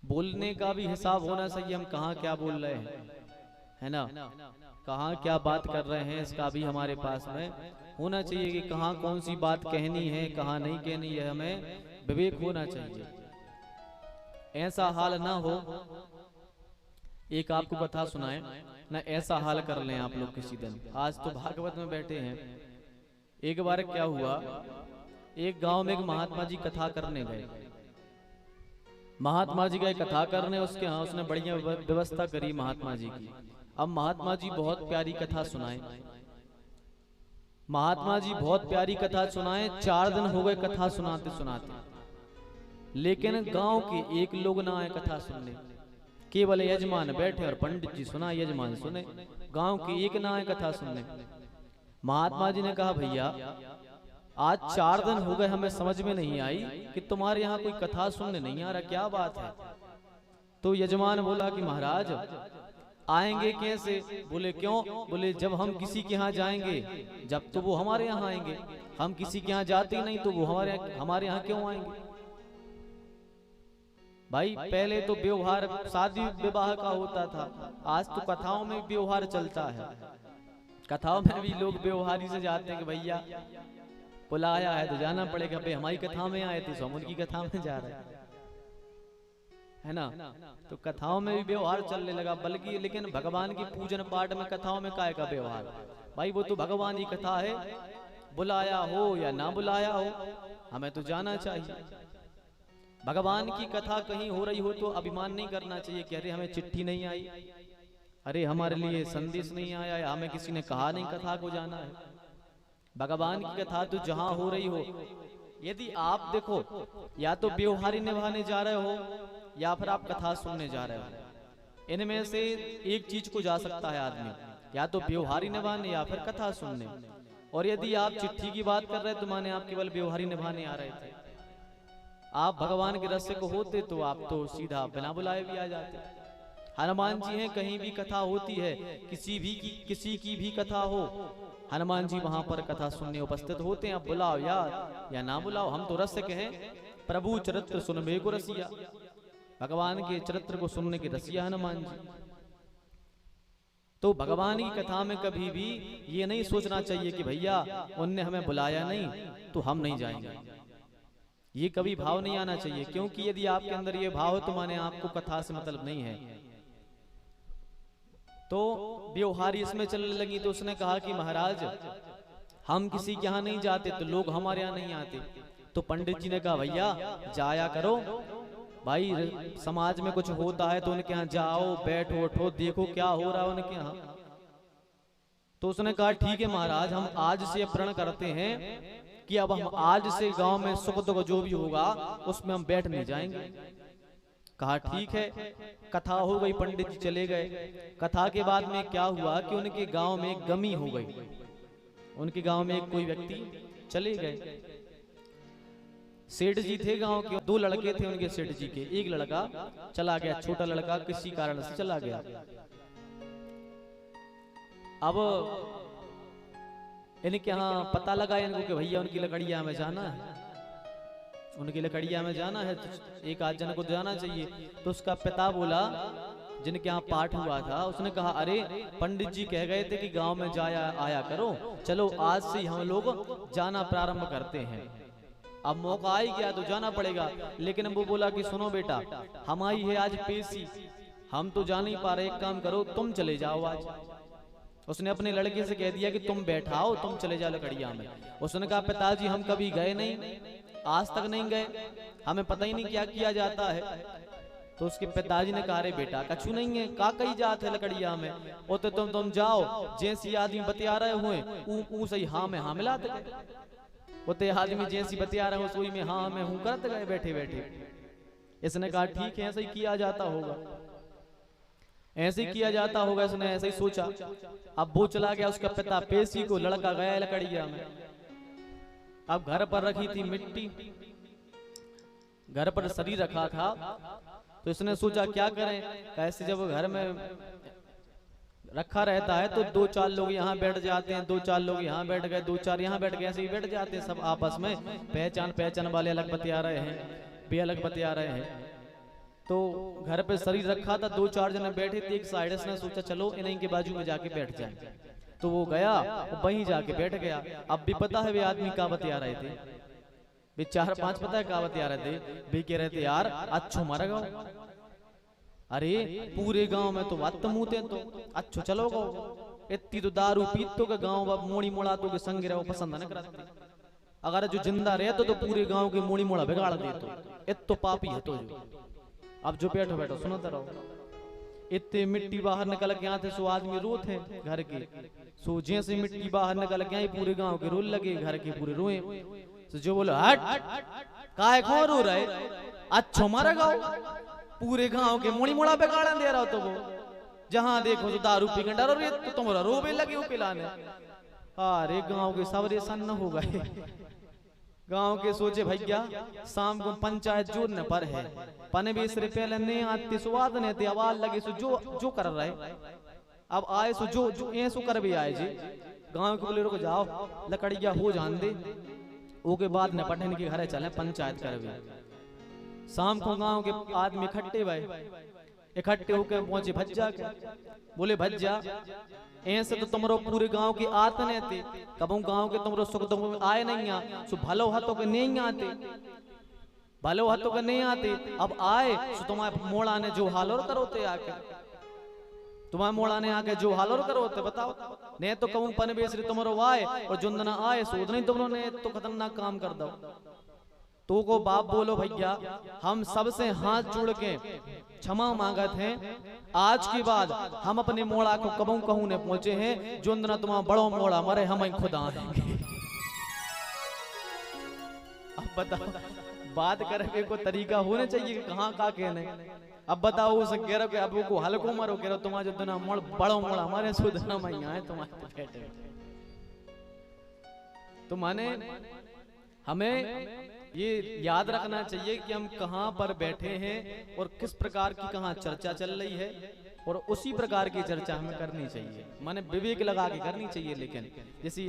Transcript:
बोलने का भी हिसाब होना चाहिए, हम कहाँ क्या बोल रहे हैं, है ना, कहाँ क्या बात कर रहे हैं, इसका भी हमारे पास में होना चाहिए कि कहाँ कौन सी बात कहनी है, कहाँ नहीं कहनी है, हमें विवेक होना चाहिए। ऐसा हाल ना हो, एक आपको कथा सुनाए ना, ऐसा हाल कर लें आप लोग किसी दिन। आज तो भागवत में बैठे हैं। एक बार क्या हुआ, एक गांव में एक महात्मा जी कथा करने गए। महात्मा जी गए कथा करने, उसके यहाँ उसने बढ़िया व्यवस्था करी महात्मा जी की। अब महात्मा जी बहुत प्यारी कथा सुनाए, महात्मा जी बहुत प्यारी कथा सुनाए। 4 दिन हो गए कथा सुनाते सुनाते, लेकिन गांव के एक लोग ना आए कथा सुनने। केवल यजमान बैठे और पंडित जी सुना, यजमान सुने, गांव के एक ना आए कथा सुनने। महात्मा जी ने कहा, भैया आज 4 दिन हो गए, हमें समझ में नहीं आई कि तुम्हारे यहाँ कोई कथा सुनने नहीं आ रहा, क्या बात है। तो यजमान बोला कि महाराज आएंगे कैसे? बोले क्यों? बोले जब हम किसी के यहाँ जाएंगे जब तो वो हमारे यहाँ आएंगे, हम किसी के यहाँ जाते नहीं तो वो हमारे यहाँ क्यों आएंगे? भाई पहले तो व्यवहार शादी विवाह का होता था, आज तो कथाओं में व्यवहार चलता है। कथाओं में भी लोग व्यवहारी से जाते हैं कि भैया बुलाया है तो जाना पड़ेगा, भाई हमारी कथा में आए थे तो हम उनकी कथा में जा रहे हैं, है ना। तो कथाओं में भी व्यवहार चलने लगा, बल्कि लेकिन भगवान की पूजन पाठ में कथाओं में काय का व्यवहार? भाई वो तो भगवान की कथा है, बुलाया हो या ना बुलाया हो हमें तो जाना चाहिए। भगवान की कथा कहीं हो रही हो तो अभिमान नहीं करना चाहिए कि अरे हमें चिट्ठी नहीं आई, अरे हमारे लिए संदेश नहीं आया, या हमें किसी ने कहा नहीं कथा को जाना है। भगवान की कथा तो जहां हो रही हो, यदि आप देखो या तो व्यवहारी निभाने जा रहे हो या फिर आप कथा सुनने जा रहे हो, इनमें से एक चीज को जा सकता है आदमी, या तो व्यवहारी निभाने या फिर कथा सुनने। और यदि आप चिट्ठी की बात कर रहे हैं तो माने आप केवल व्यवहारी निभाने आ रहे थे। आप भगवान के रस को होते तो आप तो सीधा बिना बुलाए भी आ जाते। हनुमान जी हैं, कहीं भी कथा होती है, किसी की भी कथा हो, हनुमान जी वहां पर कथा सुनने उपस्थित होते हैं। अब बुलाओ या ना बुलाओ, हम तो रस कहें प्रभु चरित्र सुनबे को रसिया, भगवान के चरित्र को सुनने के रसिया हनुमान जी। तो भगवान की कथा में कभी भी ये नहीं सोचना चाहिए कि भैया उनने हमें बुलाया नहीं तो हम नहीं जाएंगे, ये कभी भाव नहीं आना चाहिए। क्योंकि यदि आपके अंदर ये भाव हो तो माने आपको कथा से मतलब नहीं है। तो व्यवहारी इसमें चलने लगी, तो उसने कहा कि महाराज हम किसी के यहाँ नहीं जाते तो लोग हमारे यहाँ नहीं आते। तो पंडित जी ने कहा भैया जाया करो, भाई समाज में कुछ होता है तो उनके यहाँ जाओ, बैठो उठो, देखो क्या हो रहा है उनके यहाँ। तो उसने कहा ठीक है महाराज, हम आज से प्रण करते हैं कि अब हम आज से गांव में सुख दुख जो भी होगा उसमें हम बैठने जाएंगे। कहा ठीक है। कथा हो गई, पंडित जी चले गए। कथा के बाद में क्या हुआ कि उनके गांव में एक गमी हो गई, उनके गांव में एक कोई व्यक्ति चले गए। सेठ जी थे गांव के, 2 लड़के थे उनके सेठ जी के, एक लड़का चला गया, छोटा लड़का किसी कारण से चला गया। अब इनके यहाँ पता लगा इनको कि भैया उनकी लकड़िया में जाना है, उनकी लकड़िया में जाना है, तो एक आध जन को जाना चाहिए। तो उसका पिता बोला, जिनके यहाँ पाठ हुआ था, उसने कहा अरे पंडित जी कह गए थे कि गांव में जाया आया करो, चलो आज से हम लोग जाना प्रारंभ करते हैं। अब मौका आ ही गया तो जाना पड़ेगा। लेकिन वो बोला कि सुनो बेटा, हमारी है आज पेशी, हम तो जा नहीं पा रहे, एक काम करो तुम चले जाओ आज। उसने अपने लड़के से कह दिया कि तुम बैठाओ, तुम चले जाओ लकड़िया में। उसने कहा पिताजी हम कभी गए नहीं, आज तक नहीं गए, हमें पता ही नहीं क्या किया जाता है। तो उसके पिताजी ने कहा अरे बेटा कछु नहीं है, का कही जात है लकड़िया में, वो तो तुम जाओ, जैसी आदमी बतिया रहे हुए सही हाँ में हाँ मिलाते गए, वो आदमी जैसी बतिया रहे हो सोई में हाँ में हूँ करते गए बैठे बैठे। इसने कहा ठीक है ऐसा ही किया जाता होगा, ऐसे ही किया जाता होगा, इसने ऐसे ही सोचा। अब वो चला गया, उसका पिता पेशी को, लड़का गया लकड़िया में। अब घर पर रखी थी मिट्टी, घर पर शरीर रखा था, तो इसने सोचा क्या करें। कैसे जब घर में रखा रहता है तो 2-4 लोग यहाँ बैठ जाते हैं, 2-4 लोग यहाँ बैठ गए, 2-4 यहाँ बैठ गए, ऐसे ही बैठ जाते हैं सब आपस में। पहचान वाले अलग बतिया रहे हैं, भी अलग बतिया रहे हैं। तो घर पे शरीर रखा था, 2-4 जने बैठे थे, एक साइड से सोचा चलो इन्हीं के बाजू में जाके बैठ जाए। तो वो गया, वहीं जाके बैठ गया। अब भी पता है वे आदमी का बतिया रहे थे, वे 4-5 पता है का बतिया रहे थे, वे कह रहे थे यार अच्छो मर गाओ, अरे पूरे गांव में तो बात मुते तो अच्छो चलो गो, इतनी तो दारू पीत तो के गांव बाप मोड़ी मोड़ा तो के संग रहो पसंद न करते, अगर जो जिंदा रहे तो पूरे गांव के मोड़ी मोड़ा बिगाड़ दे तो इत तो पापी है तो जो। अब जो बैठो बैठो सुनते रहो, इतने मिट्टी बाहर निकल के आते सो आदमी रोते हैं घर के, सो जैसे मिट्टी बाहर निकल के आई पूरे गांव के रोल लगे, घर के पूरे रोए। तो जो बोलो हट काय कौन रो रहे, अच्छो मारा गाओ, पूरे गांव के मोड़ी मोड़ा बिगाड़ दे रहा हो, तो वो जहां देखो तो दारू पी के डरो रे, तो तुम्हारा रोबे लगे हो पिलाने। अरे गांव के सबरे सन्न हो गए, गांव के सोचे भैया शाम को पंचायत जोड़ने पर है, पने 20 रुपये नहीं आते स्वाद नहीं थे, आवाज लगे सो जो कर रहे, अब आए सो जो ऐसो कर भी आए जी। गांव के बोले रुको जाओ लकड़िया हो जान दे, ओके बाद न पटन के घरे चले पंचायत कर भी। शाम को गांव के आदमी इकट्ठे भाई, इकट्ठे होकर पहुंचे भज्जा के, बोले भज्जा ऐसे तो तुमरो पूरे गांव की आत नहीं थे, कबू गांव के तुमरो सुख दुख में आए नहीं आ, सो भलो हाथों के नहीं आते, भलो हाथों के नहीं आते, अब आए सो तुम्हारे मोड़ा ने जो हालोर करोते आके, तुम्हारे मोड़ा ने आके जो हालोर करोते बताओ, नहीं तो कहूं पन बेसरी तुमरो आए और जुंदना आए सो नहीं तुमरो ने तो खतरनाक काम कर दो। तो को बाप बोलो भैया हम सबसे हाथ जोड़ के क्षमा मांगत हैं, आज के बाद हम अपने मोड़ा को कबू कहूं ने पहुंचे हैं, जो अंदर तुम्हारा बड़ो मोड़ा मरे हम खुदा आएंगे। अब बताओ बात करके को तरीका होना चाहिए, कहाँ का कहने। अब बताओ उसे कह रहे अब को हल्को मारो, कह रहे तुम्हारे जो दिन बड़ो मोड़ा हमारे सुधना में आए तुम्हारे बैठे। तो माने हमें ये याद रखना चाहिए कि हम कहाँ पर बैठे हैं और किस प्रकार की कहाँ चर्चा चल रही है, और उसी प्रकार की चर्चा हमें करनी चाहिए, माने विवेक लगा के करनी चाहिए। लेकिन जैसे